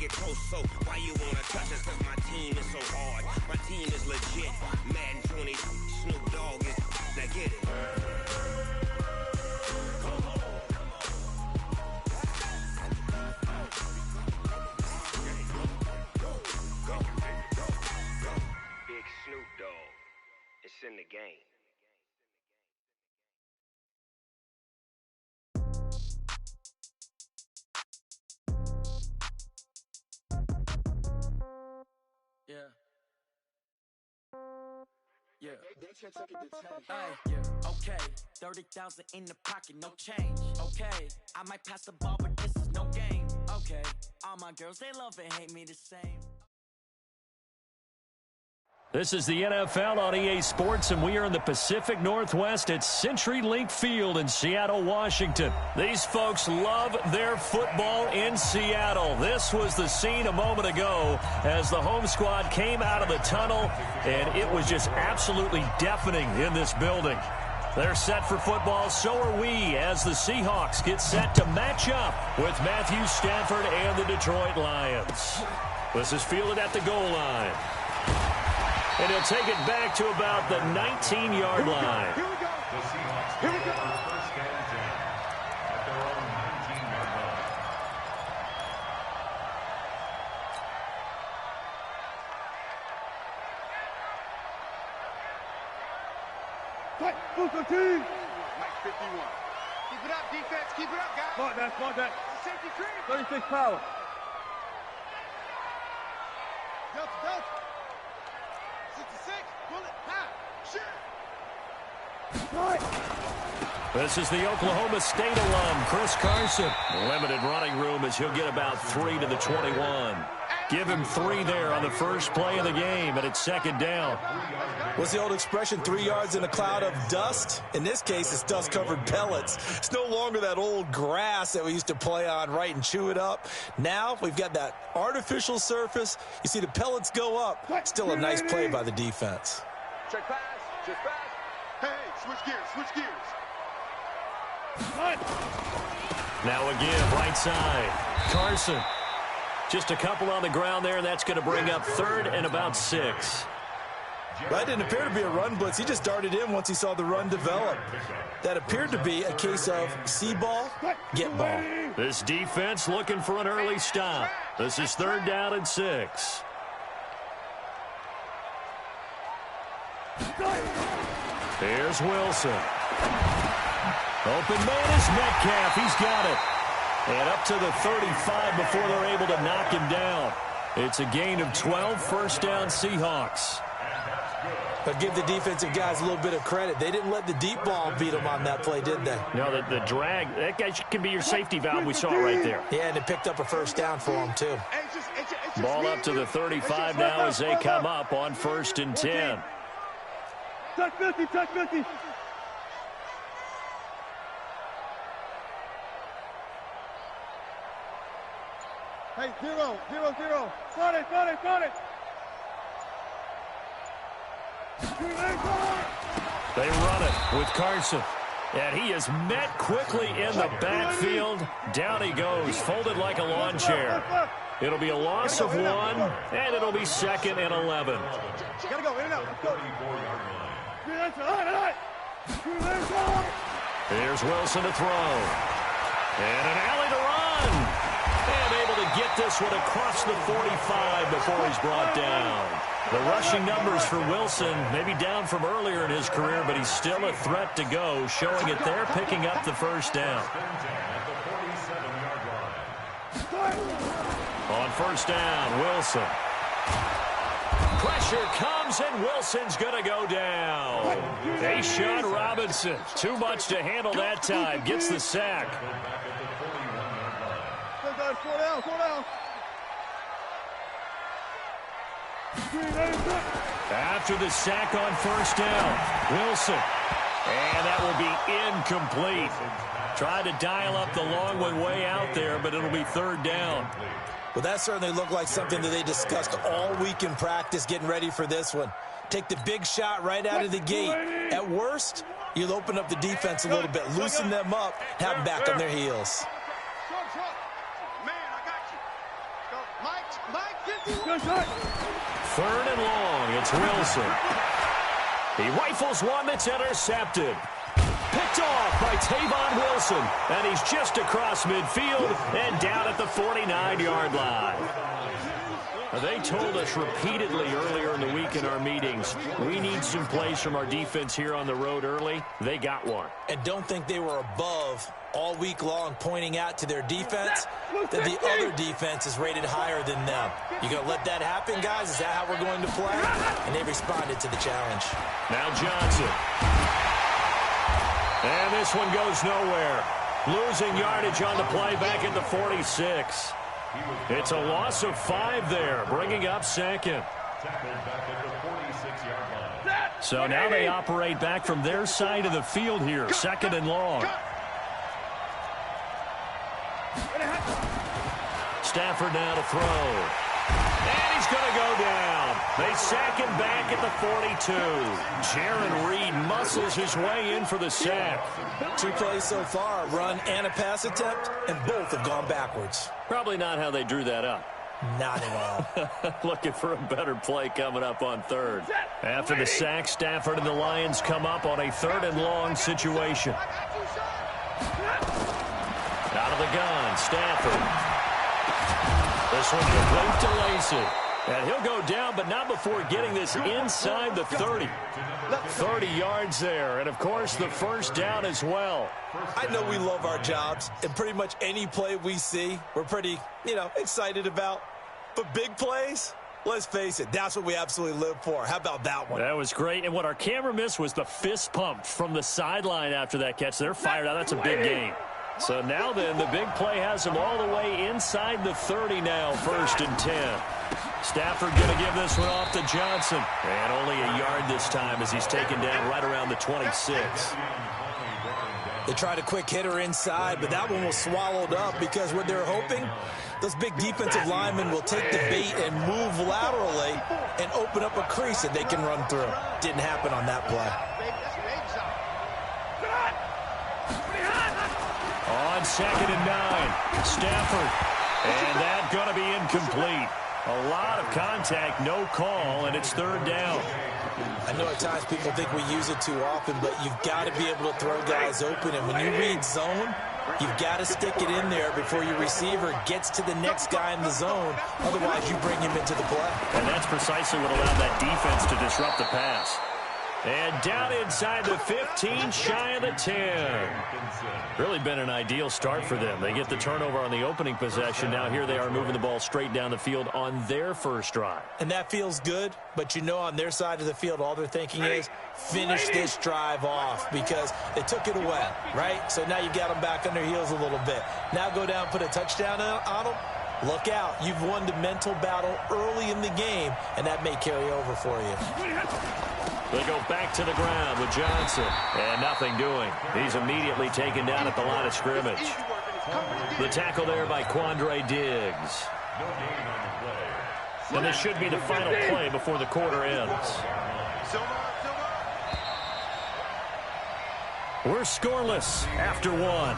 get close, so why you wanna touch us? Cause my team is so hard. My team is legit. Madden 20, Snoop Dogg is, now get it. Big Snoop Dogg, it's in the game. Yeah. Okay. 30,000 in the pocket, no change. Okay. I might pass the ball, but this is no game. Okay. All my girls, they love and hate me the same. This is the NFL on EA Sports, and we are in the Pacific Northwest at CenturyLink Field in Seattle, Washington. These folks love their football in Seattle. This was the scene a moment ago as the home squad came out of the tunnel, and it was just absolutely deafening in this building. They're set for football, so are we, as the Seahawks get set to match up with Matthew Stafford and the Detroit Lions. This is fielded at the goal line. And he'll take it back to about the 19-yard line. Here we go. The Seahawks here we go. First and 10 at their own 19-yard line. Fight, Booker team. Mike 51. Keep it up, defense. Keep it up, guys. Smart that. Safety cream. 36 power. Delta. 66, bullet, pow, shoot! This is the Oklahoma State alum, Chris Carson. Limited running room as he'll get about 3 to the 21. Give him 3 there on the first play of the game, and it's second down. What's the old expression, 3 yards in a cloud of dust? In this case, it's dust-covered pellets. It's no longer that old grass that we used to play on, right, and chew it up. Now we've got that artificial surface. You see the pellets go up. Still a nice play by the defense. Check pass, Hey, switch gears. Now again, right side. Carson. Just a couple on the ground there, and that's going to bring up 3rd and about 6. That didn't appear to be a run blitz. He just darted in once he saw the run develop. That appeared to be a case of see ball, get ball. This defense looking for an early stop. This is 3rd down and 6. Here's Wilson. Open man is Metcalf. He's got it. And up to the 35 before they're able to knock him down. It's a gain of 12, first down Seahawks. But give the defensive guys a little bit of credit. They didn't let the deep ball beat them on that play, did they? No, the drag, that guy can be your safety valve. We saw it right there. Yeah, and it picked up a first down for them, too. Ball up to the 35 now as they come up on 1st and 10. Touch 50. Hey, 0. Got it. They run it with Carson. And he is met quickly in the backfield. Down he goes, folded like a lawn chair. It'll be a loss of 1, and it'll be 2nd and 11. Gotta go, in and out. Here's Wilson to throw. And an alley to run. And able to get this one across the 45 before he's brought down. The rushing numbers for Wilson, maybe down from earlier in his career, but he's still a threat to go, showing it there, picking up the first down. On first down, Wilson. Pressure comes, and Wilson's going to go down. A'Shawn Robinson, too much to handle that time, gets the sack. Slow down. After the sack on first down, Wilson. And that will be incomplete. Tried to dial up the long one way out there, but it'll be 3rd down. Well, that certainly looked like something that they discussed all week in practice getting ready for this one. Take the big shot right out of the gate. At worst, you'll open up the defense a little bit, loosen them up, have them back on their heels. Man, I got you. Go, Mike. Good shot. 3rd and long. It's Wilson. He rifles one that's intercepted. Picked off by Tavon Wilson. And he's just across midfield and down at the 49-yard line. They told us repeatedly earlier in the week in our meetings, we need some plays from our defense here on the road early. They got one. And don't think they were above all week long pointing out to their defense that the other defense is rated higher than them. You going to let that happen, guys? Is that how we're going to play? And they responded to the challenge. Now Johnson. And this one goes nowhere. Losing yardage on the play back at the 46. It's a loss of 5 there, bringing up 2nd. So now they operate back from their side of the field here, 2nd and long. Stafford now to throw. And he's going to go down. They sack him back at the 42. Jaron Reed muscles his way in for the sack. 2 plays so far, a run and a pass attempt, and both have gone backwards. Probably not how they drew that up. Not at all. Looking for a better play coming up on 3rd. After the sack, Stafford and the Lions come up on a 3rd and long situation. Out of the gun, Stafford. This one complete to Lacey. And he'll go down, but not before getting this inside the 30. 30 yards there, and of course the first down as well. I know we love our jobs, and pretty much any play we see, we're pretty, excited about. But big plays, let's face it, that's what we absolutely live for. How about that one? That was great, and what our camera missed was the fist pump from the sideline after that catch. They're fired out. That's a big game. So now then, the big play has them all the way inside the 30 now, 1st and 10. Stafford going to give this one off to Johnson. And only a yard this time as he's taken down right around the 26. They tried a quick hitter inside, but that one was swallowed up because what they're hoping, those big defensive linemen will take the bait and move laterally and open up a crease that they can run through. Didn't happen on that play. On 2nd and 9, Stafford. And that's going to be incomplete. A lot of contact, no call, and it's 3rd down. I know at times people think we use it too often, but you've got to be able to throw guys open. And when you read zone, you've got to stick it in there before your receiver gets to the next guy in the zone. Otherwise, you bring him into the play. And that's precisely what allowed that defense to disrupt the pass. And down inside the 15, shy of the 10. Really been an ideal start for them. They get the turnover on the opening possession. Now here they are moving the ball straight down the field on their first drive. And that feels good, but on their side of the field, all they're thinking is finish this drive off because they took it away, right? So now you got them back on their heels a little bit. Now go down, put a touchdown on them. Look out. You've won the mental battle early in the game, and that may carry over for you. They go back to the ground with Johnson. And nothing doing. He's immediately taken down at the line of scrimmage. The tackle there by Quandre Diggs. And this should be the final play before the quarter ends. We're scoreless after 1.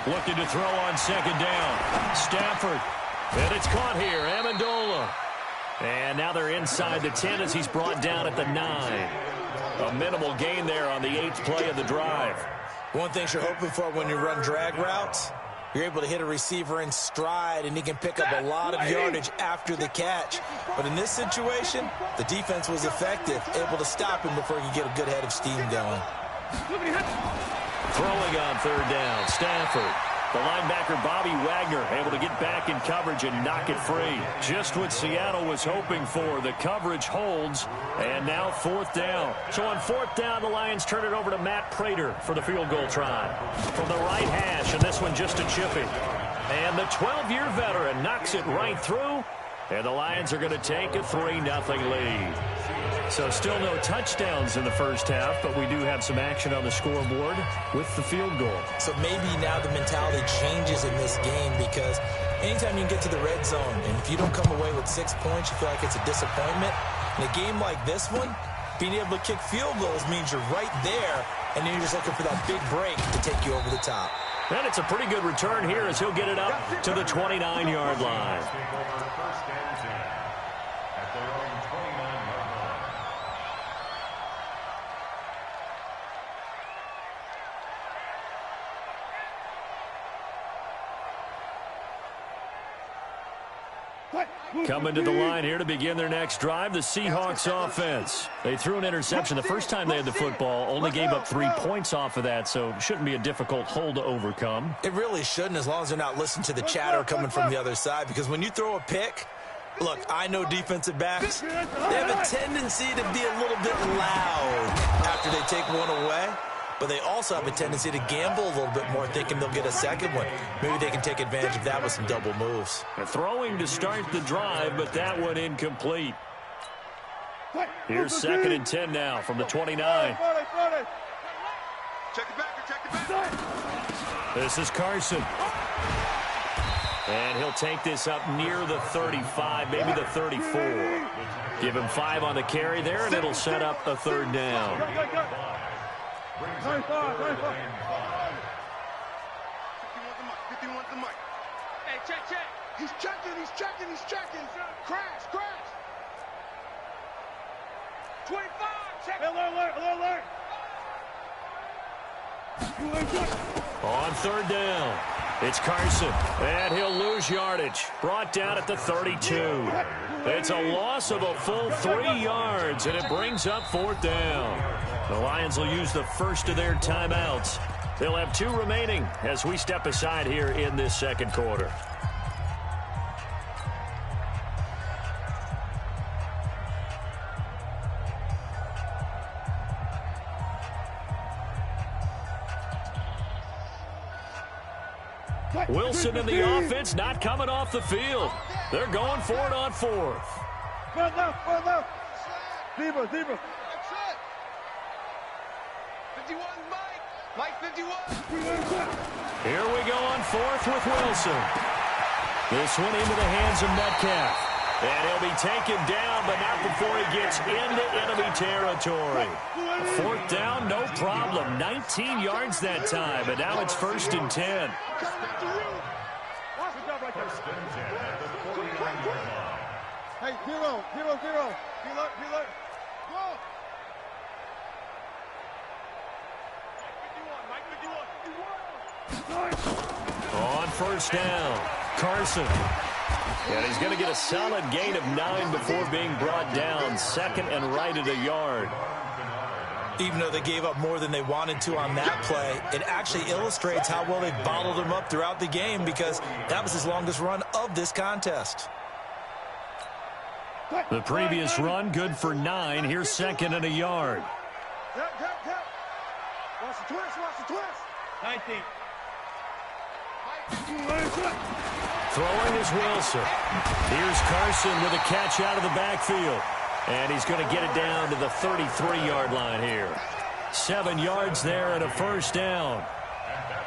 Looking to throw on 2nd down. Stafford. And it's caught here. Amendola. And now they're inside the 10 as he's brought down at the 9. A minimal gain there on the 8th play of the drive. One thing you're hoping for when you run drag routes, you're able to hit a receiver in stride, and he can pick up a lot of yardage after the catch. But in this situation, the defense was effective, able to stop him before he could get a good head of steam going. Throwing on 3rd down, Stafford. The linebacker, Bobby Wagner, able to get back in coverage and knock it free. Just what Seattle was hoping for. The coverage holds, and now 4th down. So on 4th down, the Lions turn it over to Matt Prater for the field goal try. From the right hash, and this one just a chipping. And the 12-year veteran knocks it right through. And the Lions are going to take a 3-0 lead. So still no touchdowns in the first half, but we do have some action on the scoreboard with the field goal. So maybe now the mentality changes in this game because anytime you can get to the red zone, and if you don't come away with 6 points, you feel like it's a disappointment. In a game like this one, being able to kick field goals means you're right there, and then you're just looking for that big break to take you over the top. And it's a pretty good return here as he'll get it up to the 29-yard line. Coming to the line here to begin their next drive, the Seahawks offense. They threw an interception the first time they had the football, only gave up 3 points off of that, so it shouldn't be a difficult hole to overcome. It really shouldn't, as long as they're not listening to the chatter coming from the other side, because when you throw a pick, look, I know defensive backs, they have a tendency to be a little bit loud after they take one away. But they also have a tendency to gamble a little bit more, thinking they'll get a second one. Maybe they can take advantage of that with some double moves. Throwing to start the drive, but that one incomplete. Here's 2nd and 10 now from the 29. Check it back. This is Carson. And he'll take this up near the 35, maybe the 34. Give him 5 on the carry there, and it'll set up a 3rd down. 95. 51 the mic. Hey, check. He's checking. Crash. 25, check. Alert. On 3rd down, it's Carson, and he'll lose yardage. Brought down at the 32. It's a loss of a full 3 yards, and it brings up 4th down. The Lions will use the first of their timeouts. They'll have 2 remaining as we step aside here in this second quarter. Wilson in the offense not coming off the field. They're going for it on 4th. Front left. Zebra. 51, Mike 51. Here we go on 4th with Wilson. This one into the hands of Metcalf. And he'll be taken down, but not before he gets into enemy territory. 4th down, no problem. 19 yards that time, but now it's 1st and 10. Hey, 0. Be alert. Go. On 1st down, Carson. And he's going to get a solid gain of 9 before being brought down. 2nd and right at a yard. Even though they gave up more than they wanted to on that play, it actually illustrates how well they bottled him up throughout the game because that was his longest run of this contest. The previous run good for 9. Here's 2nd and a yard. Watch the twist. 19. Throwing is Wilson. Here's Carson with a catch out of the backfield. And he's going to get it down to the 33-yard line here. 7 yards there and a 1st down.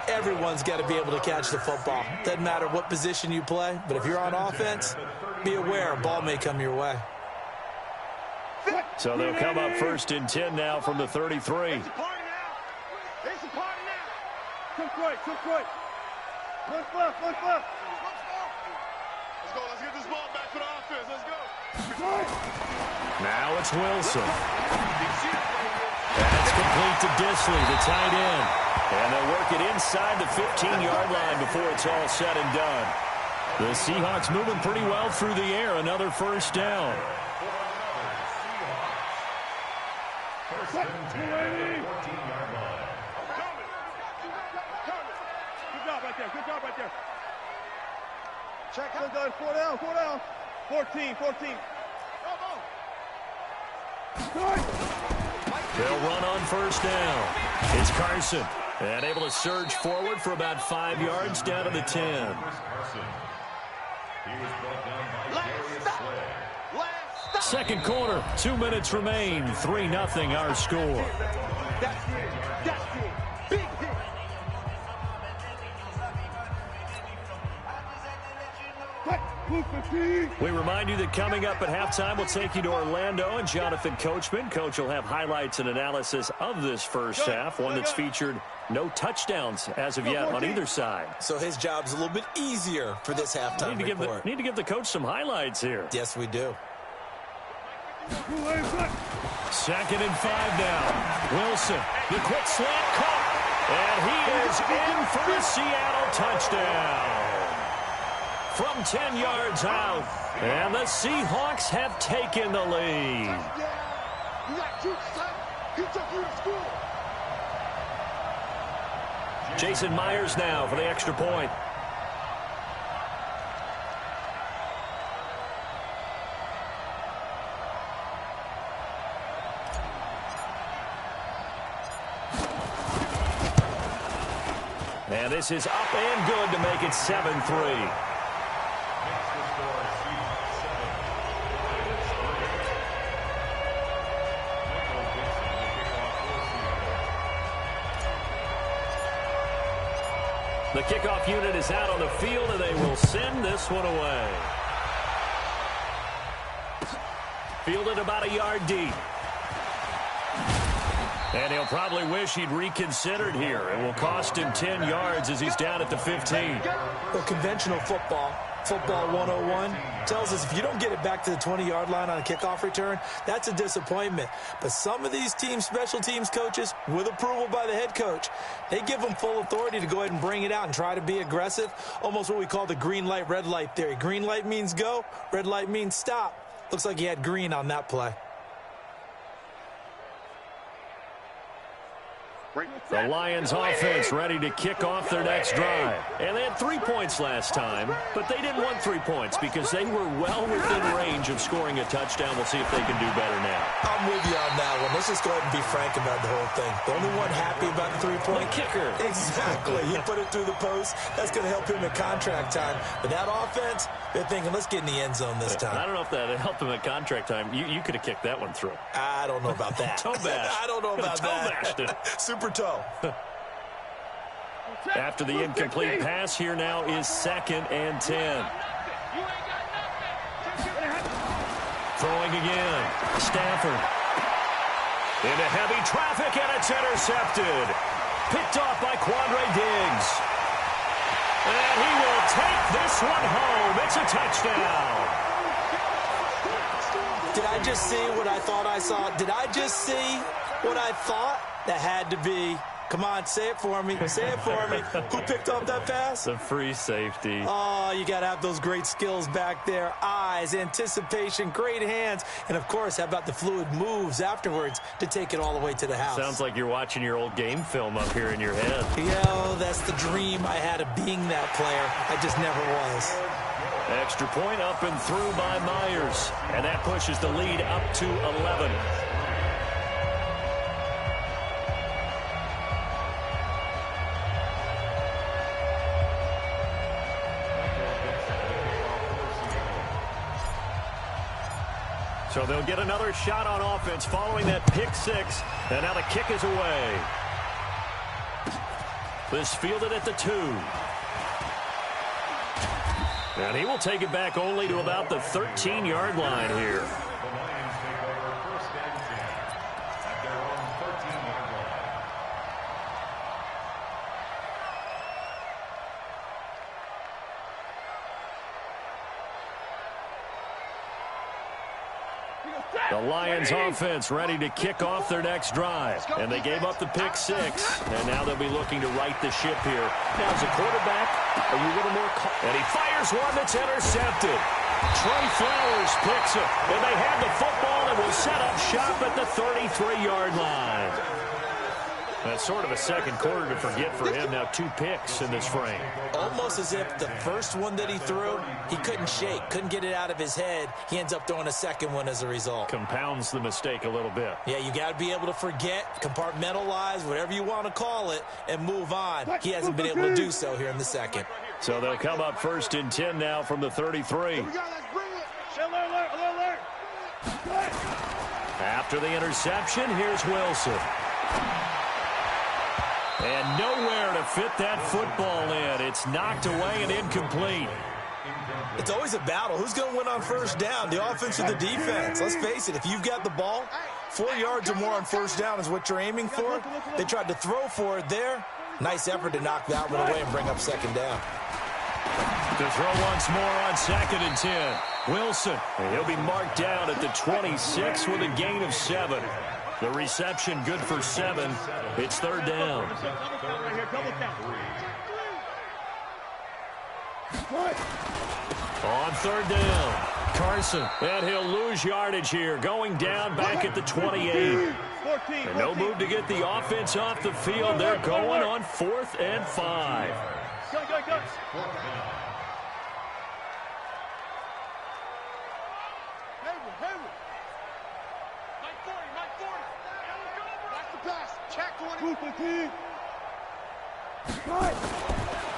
Everyone's got to be able to catch the football. Doesn't matter what position you play, but if you're on offense, be aware a ball may come your way. So they'll come up 1st and 10 now from the 33. It's a party now. Took right. Let's left. Let's go. Let's get this ball back for the offense. Let's go. Now it's Wilson. That's complete to Disley, the tight end. And they'll work it inside the 15-yard line before it's all said and done. The Seahawks moving pretty well through the air. Another 1st down. Good job right there. Check out. 4 down. 14. They'll run on 1st down. It's Carson. And able to surge forward for about 5 yards down to the 10. Second quarter, 2 minutes remain. 3-0 our score. That's it. That's it. Big hit. We remind you that coming up at halftime, we'll take you to Orlando and Jonathan Coachman. Coach will have highlights and analysis of this first half, one that's featured no touchdowns as of yet on either side. So his job's a little bit easier for this halftime report. Need to give the coach some highlights here. Yes, we do. 2nd and 5 now. Wilson, the quick slant caught. And he is in for a Seattle touchdown. From 10 yards out. And the Seahawks have taken the lead. You got you, son. He took you to school. Jason Myers now for the extra point. And this is up and good to make it 7-3. The kickoff unit is out on the field, and they will send this one away. Fielded about a yard deep. And he'll probably wish he'd reconsidered here. It will cost him 10 yards as he's down at the 15. Well, conventional football 101, tells us if you don't get it back to the 20-yard line on a kickoff return, that's a disappointment. But some of these teams, special teams coaches, with approval by the head coach, they give them full authority to go ahead and bring it out and try to be aggressive, almost what we call the green light, red light theory. Green light means go, red light means stop. Looks like he had green on that play. The Lions offense ready to kick off their next drive. And they had 3 points last time, but they didn't want 3 points because they were well within range of scoring a touchdown. We'll see if they can do better now. I'm with you on that one. Let's just go ahead and be frank about the whole thing. The only one happy about the 3-point kicker. Exactly. He put it through the post. That's going to help him at contract time. But that offense, they're thinking, let's get in the end zone this time. I don't know if that helped him at contract time. You could have kicked that one through. I don't know about that. Toe bash. I don't know about that. Toe bashed it. Super toe. After the incomplete pass, here now is 2nd and 10. Throwing again. Stafford. Into heavy traffic, and it's intercepted. Picked off by Quandre Diggs. And he will take this one home. It's a touchdown. Did I just see what I thought I saw? Did I just see what I thought? That had to be. Come on, say it for me. Say it for me. Who picked up that pass? The free safety. Oh, you got to have those great skills back there. Eyes, anticipation, great hands. And, of course, how about the fluid moves afterwards to take it all the way to the house? Sounds like you're watching your old game film up here in your head. Yeah, that's the dream I had of being that player. I just never was. Extra point up and through by Myers. And that pushes the lead up to 11. So they'll get another shot on offense following that pick six. And now the kick is away. This fielded at the 2. And he will take it back only to about the 13-yard line here. The Lions offense ready to kick off their next drive. And they gave up the pick six. And now they'll be looking to right the ship here. Now as a quarterback, are you a little more... And he fires one that's intercepted. Trey Flowers picks it. And they have the football and will set up shop at the 33-yard line. That's sort of a second quarter to forget for him. Now 2 picks in this frame. Almost as if the first one that he threw, he couldn't shake, couldn't get it out of his head. He ends up throwing a second one as a result. Compounds the mistake a little bit. Yeah, you got to be able to forget, compartmentalize, whatever you want to call it, and move on. He hasn't been able to do so here in the second. So they'll come up 1st and 10 now from the 33. Here we go, let's bring it. Alert. After the interception, here's Wilson. And nowhere to fit that football in. It's knocked away and incomplete. It's always a battle. Who's going to win on first down, the offense or the defense? Let's face it, if you've got the ball, 4 yards or more on first down is what you're aiming for. They tried to throw for it there. Nice effort to knock that one away and bring up second down. To throw once more on 2nd and 10. Wilson, he'll be marked down at the 26 with a gain of 7. The reception good for 7. It's 3rd down. On 3rd down, Carson, and he'll lose yardage here, going down back at the 28. And no move to get the offense off the field. They're going on 4th and 5. Go.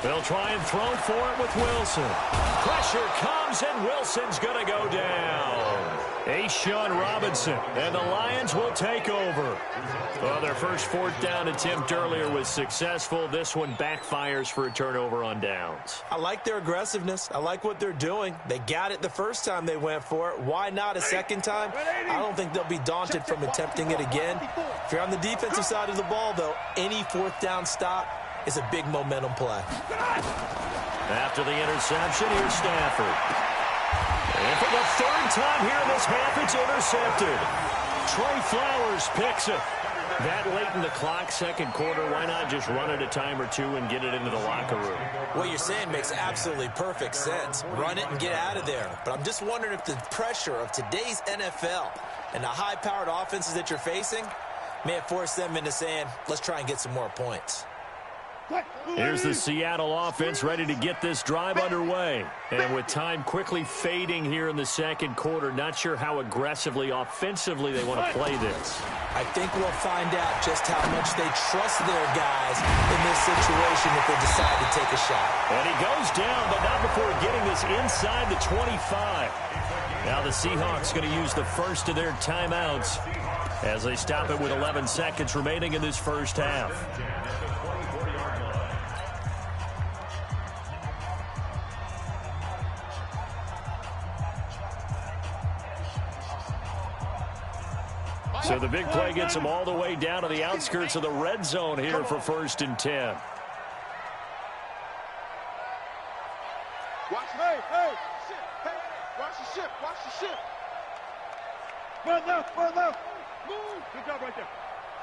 They'll try and throw for it with Wilson. Pressure comes, and Wilson's going to go down. A'Shawn Robinson, and the Lions will take over. Well, their first 4th down attempt earlier was successful. This one backfires for a turnover on downs. I like their aggressiveness. I like what they're doing. They got it the first time they went for it. Why not a second time? I don't think they'll be daunted from attempting it again. If you're on the defensive side of the ball, though, any 4th down stop is a big momentum play. After the interception, here's Stafford. And for the 3rd time here in this half, it's intercepted. Trey Flowers picks it. That late in the clock, second quarter, why not just run it a time or two and get it into the locker room? What you're saying makes absolutely perfect sense. Run it and get out of there. But I'm just wondering if the pressure of today's NFL and the high-powered offenses that you're facing may have forced them into saying, let's try and get some more points. Here's the Seattle offense ready to get this drive underway. And with time quickly fading here in the second quarter, not sure how aggressively, offensively they want to play this. I think we'll find out just how much they trust their guys in this situation if they decide to take a shot. And he goes down, but not before getting this inside the 25. Now the Seahawks going to use the first of their timeouts as they stop it with 11 seconds remaining in this first half. So the big play gets them all the way down to the outskirts of the red zone here for 1st and 10. Watch the ship. Run left. Move. Good job right there.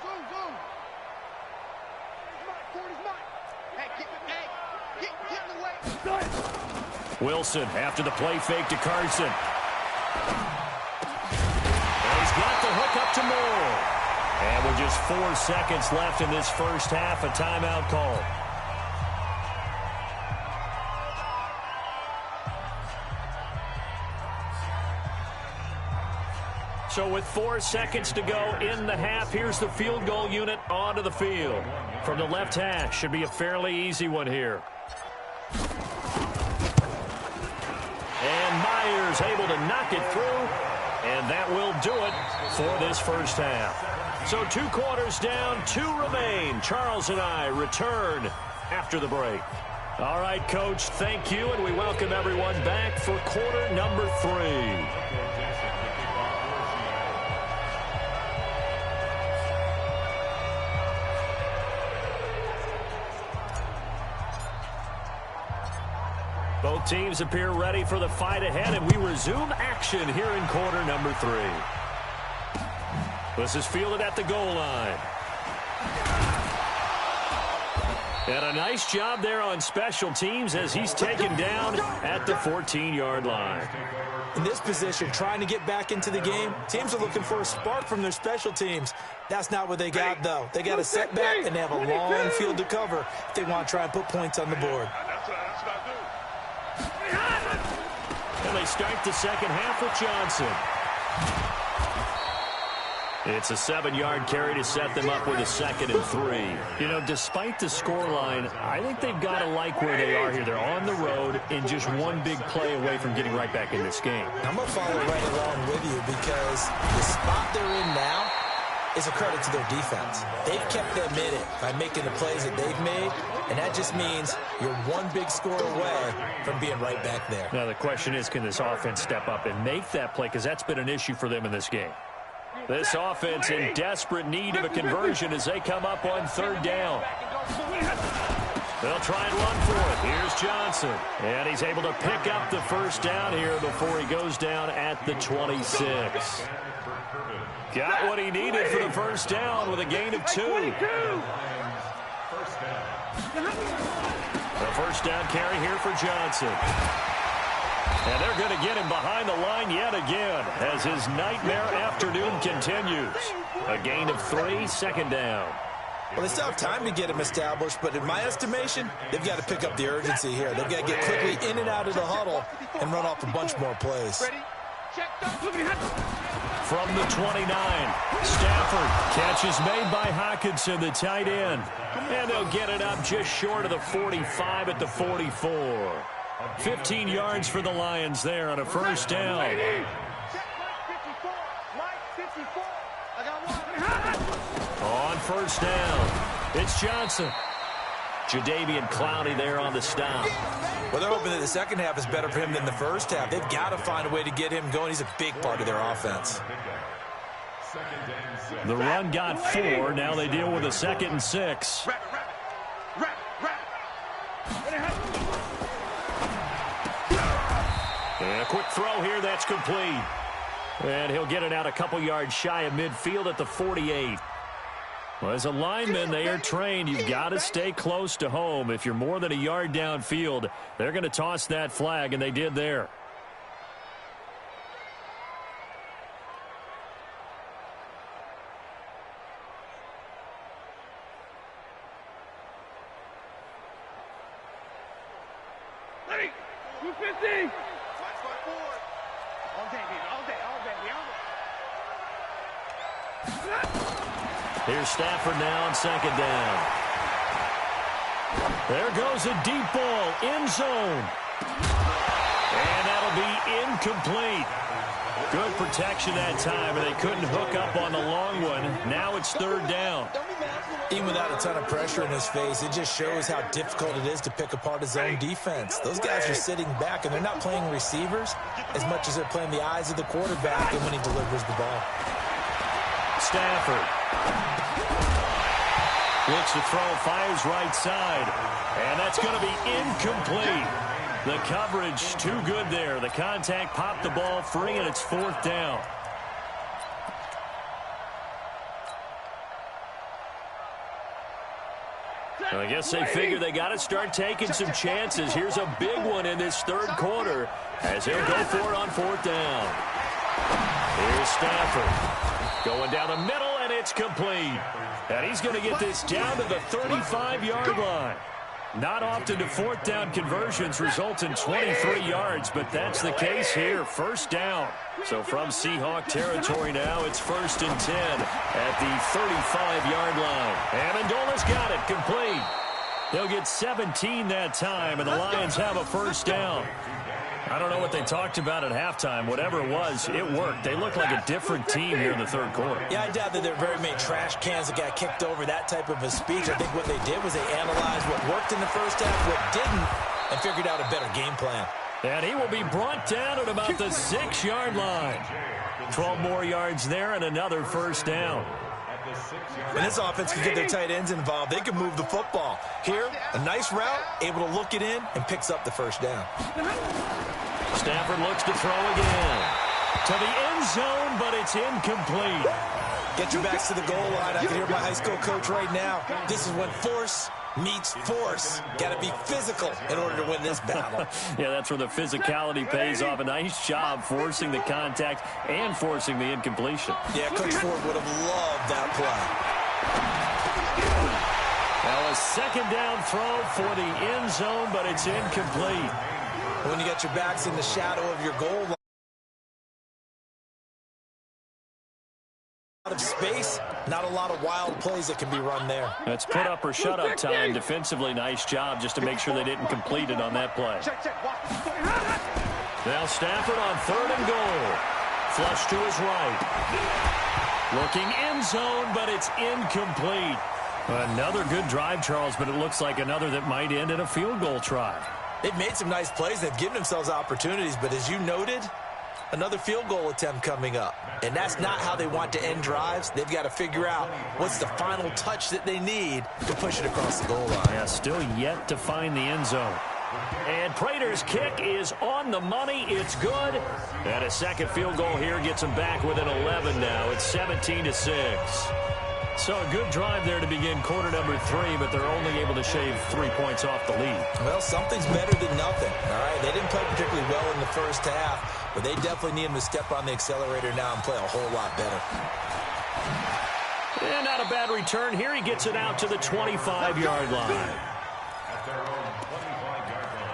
Zoom. Corner's mine. Hey, get in the way. Wilson after the play fake to Carson. He's got the hook up to Moore. And with just 4 seconds left in this first half, a timeout call. So with 4 seconds to go in the half, here's the field goal unit onto the field. From the left hash, should be a fairly easy one here. And Myers able to knock it through. And that will do it for this first half. So 2 quarters down, 2 remain. Charles and I return after the break. All right, Coach, thank you, and we welcome everyone back for quarter number 3. Both teams appear ready for the fight ahead, and we resume action here in quarter number 3. This is fielded at the goal line. And a nice job there on special teams as he's taken down at the 14-yard line. In this position, trying to get back into the game, teams are looking for a spark from their special teams. That's not what they got, though. They got a setback, and they have a long field to cover if they want to try and put points on the board. And they start the second half with Johnson. It's a 7-yard carry to set them up with a 2nd and 3. You know, despite the scoreline, I think they've got to like where they are here. They're on the road and just one big play away from getting right back in this game. I'm going to follow right along with you because the spot they're in now is a credit to their defense. They've kept them in it by making the plays that they've made, and that just means you're one big score away from being right back there. Now, the question is, can this offense step up and make that play? Because that's been an issue for them in this game. This offense in desperate need of a conversion as they come up on 3rd down. They'll try and run for it. Here's Johnson. And he's able to pick up the 1st down here before he goes down at the 26. Got what he needed for the 1st down with a gain of 2. The 1st down carry here for Johnson. And they're going to get him behind the line yet again as his nightmare afternoon continues. A gain of 3, 2nd down. Well, they still have time to get him established, but in my estimation, they've got to pick up the urgency here. They've got to get quickly in and out of the huddle and run off a bunch more plays. From the 29, Stafford. Catch is made by Hockenson, the tight end. And they'll get it up just short of the 45 at the 44. 15 yards for the Lions there on a 1st down. On 1st down, it's Johnson. Jadeveon Clowney there on the stop. Well, they're hoping that the second half is better for him than the first half. They've got to find a way to get him going. He's a big part of their offense. The run got 4. Now they deal with a 2nd and 6. And a quick throw here, that's complete. And he'll get it out a couple yards shy of midfield at the 48. Well, as a lineman, they are trained. You've got to stay close to home. If you're more than a yard downfield, they're going to toss that flag, and they did there. Ready? 250. Here's Stafford now on 2nd down. There goes a deep ball, end zone. And that'll be incomplete. Good protection that time, and they couldn't hook up on the long one. Now it's 3rd down. Even without a ton of pressure in his face, it just shows how difficult it is to pick apart his own defense. Those guys are sitting back, and they're not playing receivers as much as they're playing the eyes of the quarterback and when he delivers the ball. Stafford looks to throw, fires right side, and that's going to be incomplete. The coverage too good there. The contact popped the ball free, and it's 4th down. I guess they figure they got to start taking some chances. Here's a big one in this 3rd quarter as they'll go for it on 4th down. Here's Stafford going down the middle, and it's complete. And he's going to get this down to the 35-yard line. Not often do 4th down conversions result in 23 yards, but that's the case here. 1st down. So from Seahawk territory now, it's 1st and 10 at the 35-yard line. Amendola's got it, complete. They'll get 17 that time, and the Lions have a 1st down. I don't know what they talked about at halftime. Whatever it was, it worked. They look like a different team here in the 3rd quarter. Yeah, I doubt that there are very many trash cans that got kicked over, that type of a speech. I think what they did was they analyzed what worked in the first half, what didn't, and figured out a better game plan. And he will be brought down at about the 6-yard line. 12 more yards there and another 1st down. When this offense can get their tight ends involved, they can move the football. Here, a nice route, able to look it in, and picks up the 1st down. Stafford looks to throw again. To the end zone, but it's incomplete. Get your backs to the goal line. I can hear my high school coach right now. This is when force meets force. Got to be physical in order to win this battle. Yeah, that's where the physicality pays off. A nice job forcing the contact and forcing the incompletion. Yeah, Coach Ford would have loved that play. Now a second down throw for the end zone, but it's incomplete. When you got your backs in the shadow of your goal line, of space, not a lot of wild plays that can be run there. That's put up or shut up time defensively. Nice job just to make sure they didn't complete it on that play. Now Stafford on 3rd and goal. Flush to his right. Looking end zone, but it's incomplete. Another good drive, Charles, but it looks like another that might end in a field goal try. They've made some nice plays. They've given themselves opportunities, but as you noted, another field goal attempt coming up. And that's not how they want to end drives. They've got to figure out what's the final touch that they need to push it across the goal line. Yeah, still yet to find the end zone. And Prater's kick is on the money. It's good. And a second field goal here gets them back within 11 now. It's 17-6. So a good drive there to begin quarter number 3, but they're only able to shave 3 points off the lead. Well, something's better than nothing, all right? They didn't play particularly well in the first half, but they definitely need them to step on the accelerator now and play a whole lot better. And not a bad return here. He gets it out to the 25-yard line. At their own 25-yard line.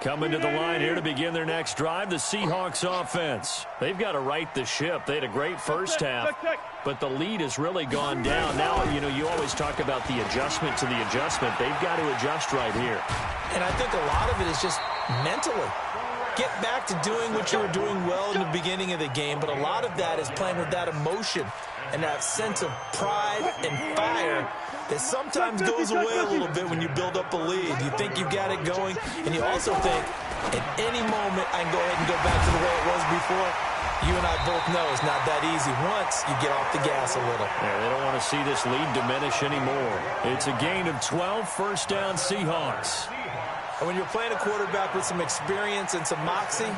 Coming to the line here to begin their next drive, the Seahawks offense. They've got to right the ship. They had a great first half, but the lead has really gone down. Now, you know, you always talk about the adjustment to the adjustment. They've got to adjust right here. And I think a lot of it is just mentally. Get back to doing what you were doing well in the beginning of the game, but a lot of that is playing with that emotion and that sense of pride and fire that sometimes goes away a little bit when you build up a lead. You think you've got it going, and you also think at any moment I can go ahead and go back to the way it was before. You and I both know it's not that easy once you get off the gas a little. Yeah, they don't want to see this lead diminish anymore. It's a gain of 12, first down Seahawks. And when you're playing a quarterback with some experience and some moxie,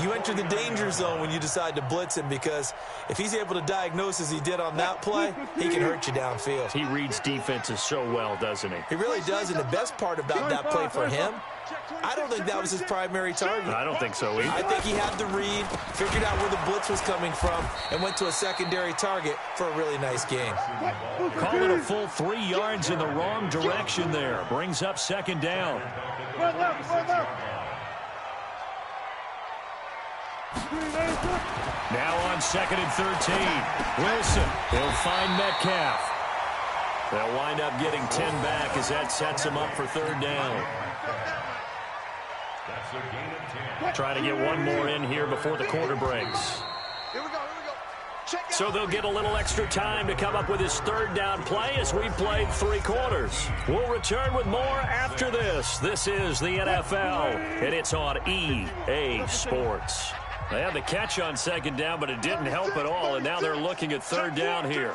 you enter the danger zone when you decide to blitz him, because if he's able to diagnose as he did on that play, he can hurt you downfield. He reads defenses so well, doesn't he? He really does, and the best part about that play for him, I don't think that was his primary target. I don't think so either. I think he had the read, figured out where the blitz was coming from, and went to a secondary target for a really nice game. Call it a full 3 yards in the wrong direction there. Brings up second down. Now on 2nd and 13. Wilson, he'll find Metcalf. They'll wind up getting 10 back as that sets him up for 3rd down. That's a gain of 10. Trying to get one more in here before the quarter breaks. Here we go. Check it So they'll get a little extra time to come up with his 3rd down play as we played 3 quarters. We'll return with more after this. This is the NFL, and it's on EA Sports. They had the catch on 2nd down, but it didn't help at all, and now they're looking at 3rd down here.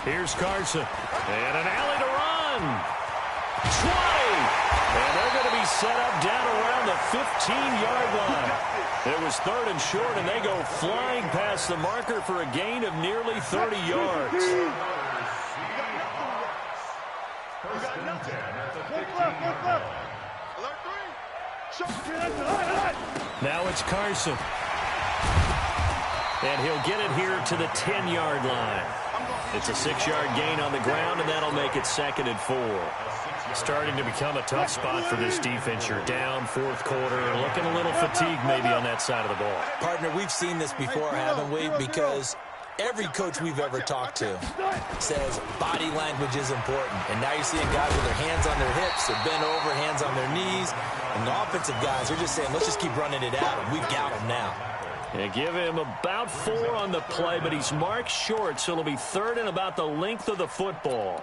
Here's Carson, and an alley to run. 20, and they're going to be set up down around the 15-yard line. It was 3rd and short, and they go flying past the marker for a gain of nearly 30 yards. First and 10 at the 15-yard line. Now it's Carson. And he'll get it here to the 10-yard line. It's a 6-yard gain on the ground, and that'll make it 2nd and 4. Starting to become a tough spot for this defense. You're down 4th quarter, looking a little fatigued maybe on that side of the ball. Partner, we've seen this before, haven't we? Because every coach we've ever talked to says body language is important. And now you're seeing guys with their hands on their hips, they're bent over, hands on their knees. And the offensive guys are just saying, let's just keep running it at him. We've got him now. Yeah, give him about 4 on the play, but he's marked short, so it'll be 3rd and about the length of the football.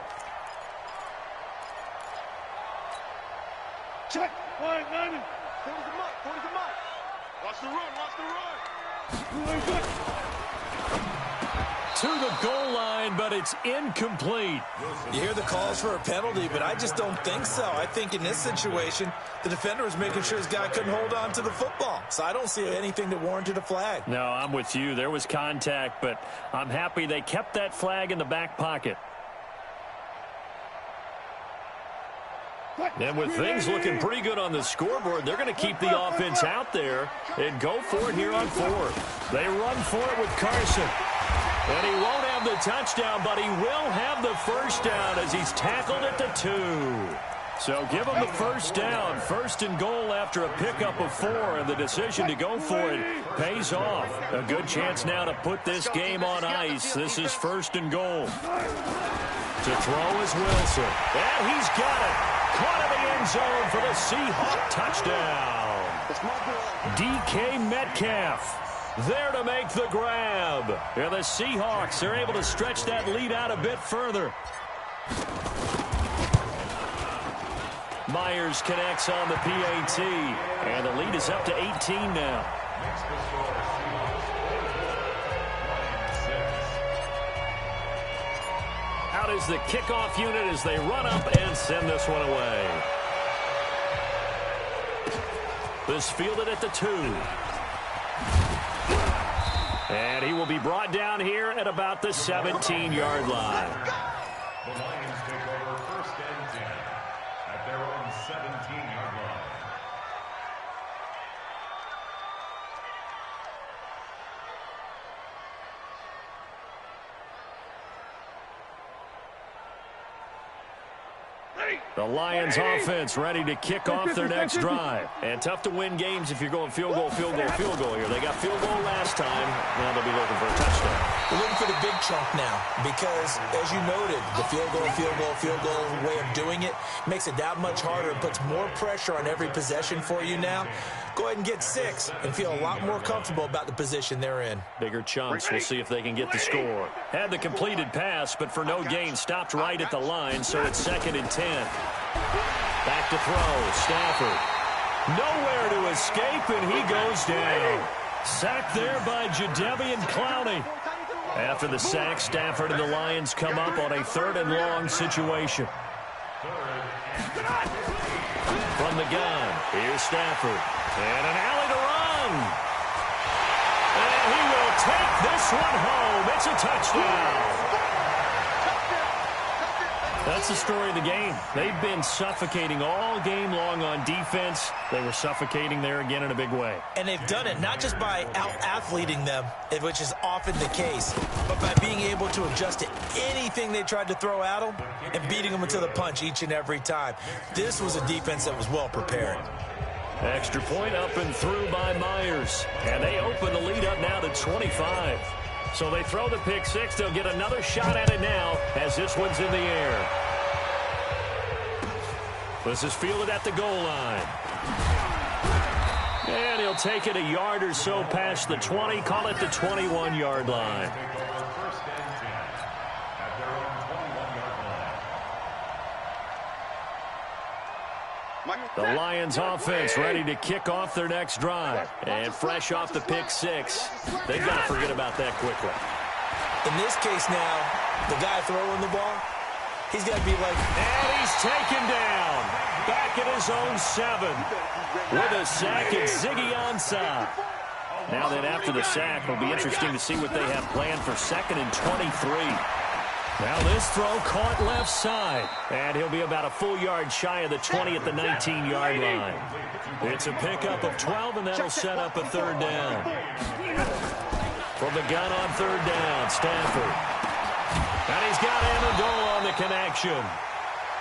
Check. Line, 90. 40 the mark. Watch the run. to the goal line, but it's incomplete. You hear the calls for a penalty, but I just don't think so. I think in this situation, the defender was making sure his guy couldn't hold on to the football. So I don't see anything that warranted a flag. No, I'm with you. There was contact, but I'm happy they kept that flag in the back pocket. And with things looking pretty good on the scoreboard, they're going to keep the offense out there and go for it here on fourth. They run for it with Carson. And he won't have the touchdown, but he will have the first down as he's tackled at the 2. So give him the first down. First and goal after a pickup of 4, and the decision to go for it pays off. A good chance now to put this game on ice. This is first and goal. To throw is Wilson. And he's got it. Caught in the end zone for the Seahawk touchdown. DK Metcalf there to make the grab. And the Seahawks are able to stretch that lead out a bit further. Myers connects on the PAT. And the lead is up to 18 now. Out is the kickoff unit as they run up and send this one away. This fielded at the 2. And he will be brought down here at about the 17-yard line. The Lions take over first and 10 at their own 17-yard line. The Lions offense ready to kick off their next drive. And tough to win games if you're going field goal, field goal, field goal here. They got field goal last time. Now they'll be looking for a touchdown. We're looking for the big chunk now because, as you noted, the field goal way of doing it makes it that much harder. It puts more pressure on every possession for you now. Go ahead and get 6 and feel a lot more comfortable about the position they're in. Bigger chunks. We'll see if they can get the score. Had the completed pass, but for no gain, stopped right at the line, so it's 2nd and 10. Back to throw. Stafford. Nowhere to escape, and he goes down. Sacked there by Jadeveon Clowney. After the sack, Stafford and the Lions come up on a 3rd and long situation. From the gun, here's Stafford. And an alley to run. And he will take this one home. It's a touchdown. That's the story of the game. They've been suffocating all game long on defense. They were suffocating there again in a big way. And they've done it not just by out-athleting them, which is often the case, but by being able to adjust to anything they tried to throw at them and beating them into the punch each and every time. This was a defense that was well prepared. Extra point up and through by Myers. And they open the lead up now to 25. So they throw the pick 6. They'll get another shot at it now as this one's in the air. This is fielded at the goal line. And he'll take it a yard or so past the 20. Call it the 21-yard line. First and 10 at their own 21-yard line. The Lions offense ready to kick off their next drive. And fresh off the pick 6. They've got to forget about that quickly. In this case now, the guy throwing the ball, he's got to be like... And he's taken down. Back at his own 7. With a sack, it's Ziggy Ansah. Now then, after the sack, it'll be interesting to see what they have planned for 2nd and 23. Now this throw caught left side. And he'll be about a full yard shy of the 20 at the 19-yard line. It's a pickup of 12, and that'll set up a 3rd down. From the gun on 3rd down, Stafford. And he's got Amendola on the connection.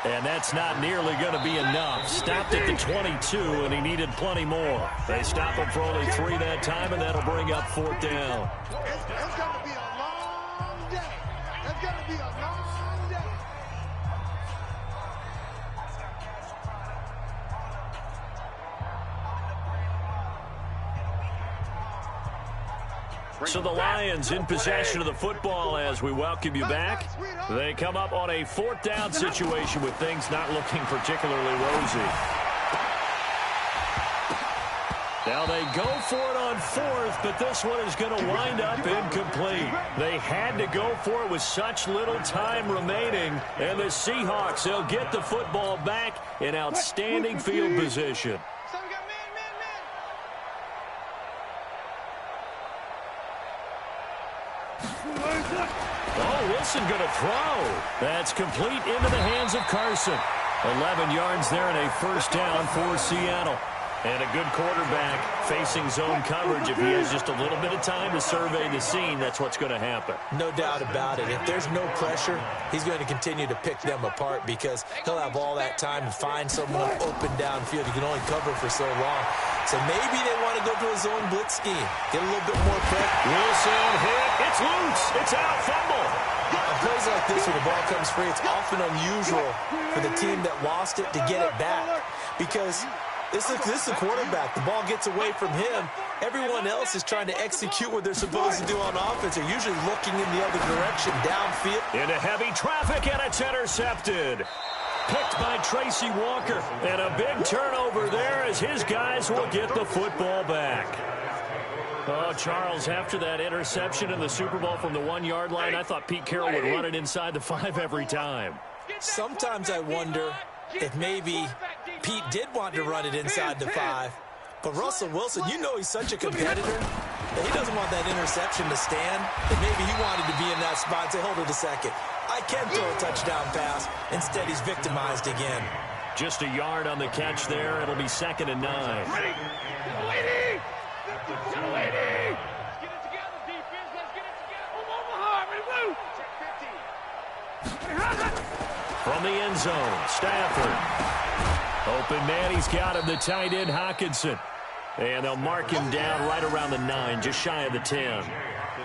And that's not nearly going to be enough. Stopped at the 22, and he needed plenty more. They stop him for only 3 that time, and that'll bring up 4th down. It's going to be a long day. It's going to be a long day. So the Lions in possession of the football as we welcome you back. They come up on a 4th down situation with things not looking particularly rosy. Now they go for it on fourth, but this one is going to wind up incomplete. They had to go for it with such little time remaining, and the Seahawks, they'll get the football back in outstanding field position. Oh, Wilson going to throw. That's complete into the hands of Carson. 11 yards there and a first down for Seattle. And a good quarterback facing zone coverage. If he has just a little bit of time to survey the scene, that's what's going to happen. No doubt about it. If there's no pressure, he's going to continue to pick them apart because he'll have all that time to find someone open downfield. He can only cover for so long. So maybe they want to go to a zone blitz scheme. Get a little bit more pressure. Wilson hit. It's loose. It's out. Fumble. On plays like this, when the ball comes free, it's often unusual for the team that lost it to get it back because this is the quarterback. The ball gets away from him. Everyone else is trying to execute what they're supposed to do on offense. They're usually looking in the other direction, downfield. Into heavy traffic, and it's intercepted. Picked by Tracy Walker. And a big turnover there as his guys will get the football back. Oh, Charles, after that interception in the Super Bowl from the 1-yard line, I thought Pete Carroll would run it inside the 5 every time. Sometimes I wonder if maybe Pete did want to run it inside the 5. But Russell Wilson, you know he's such a competitor that he doesn't want that interception to stand. That maybe he wanted to be in that spot and say, hold it a second. I can throw a touchdown pass. Instead, he's victimized again. Just a yard on the catch there. It'll be 2nd and 9. Ready? Lady! Lady! Let's get it together, defense. Let's get it together. Move hard. Ready, move. From the end zone, Stafford. Open man, he's got him, the tight end, Hockenson. And they'll mark him down right around the 9, just shy of the 10.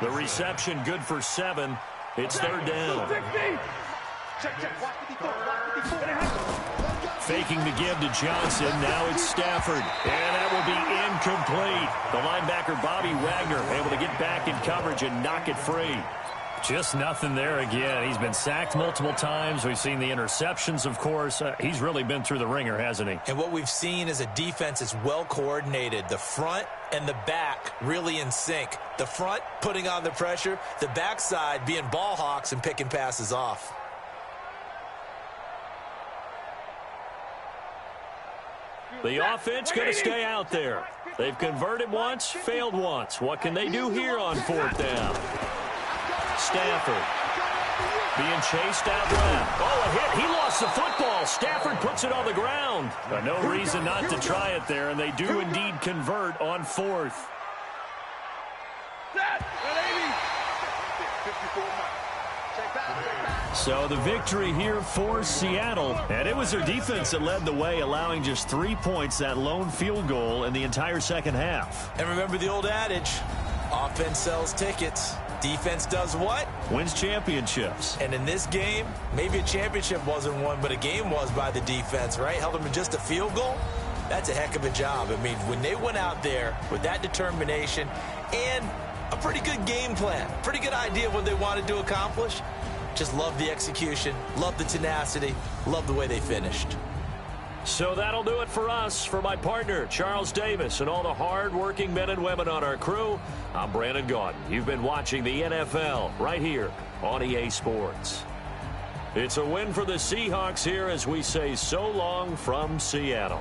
The reception good for 7. It's 3rd down. Faking the give to Johnson. Now it's Stafford. And that will be incomplete. The linebacker, Bobby Wagner, able to get back in coverage and knock it free. Just nothing there again. He's been sacked multiple times. We've seen the interceptions, of course. He's really been through the ringer, hasn't he? And what we've seen is a defense that's well coordinated. The front and the back really in sync. The front putting on the pressure. The backside being ball hawks and picking passes off. The offense going to stay out there. They've converted once, failed once. What can they do here on 4th down? Stafford being chased out left. Oh, a hit. He lost the football. Stafford puts it on the ground. But no reason not to try it there, and they do indeed convert on 4th. So the victory here for Seattle, and it was their defense that led the way, allowing just 3 points, that lone field goal in the entire second half. And remember the old adage, offense sells tickets. Defense does what? Wins championships. And in this game, maybe a championship wasn't won, but a game was by the defense, right? Held them to just a field goal. That's a heck of a job. I mean, when they went out there with that determination and a pretty good game plan, pretty good idea of what they wanted to accomplish, just love the execution, love the tenacity, love the way they finished. So that'll do it for us. For my partner, Charles Davis, and all the hard-working men and women on our crew, I'm Brandon Gaudin. You've been watching the NFL right here on EA Sports. It's a win for the Seahawks here as we say so long from Seattle.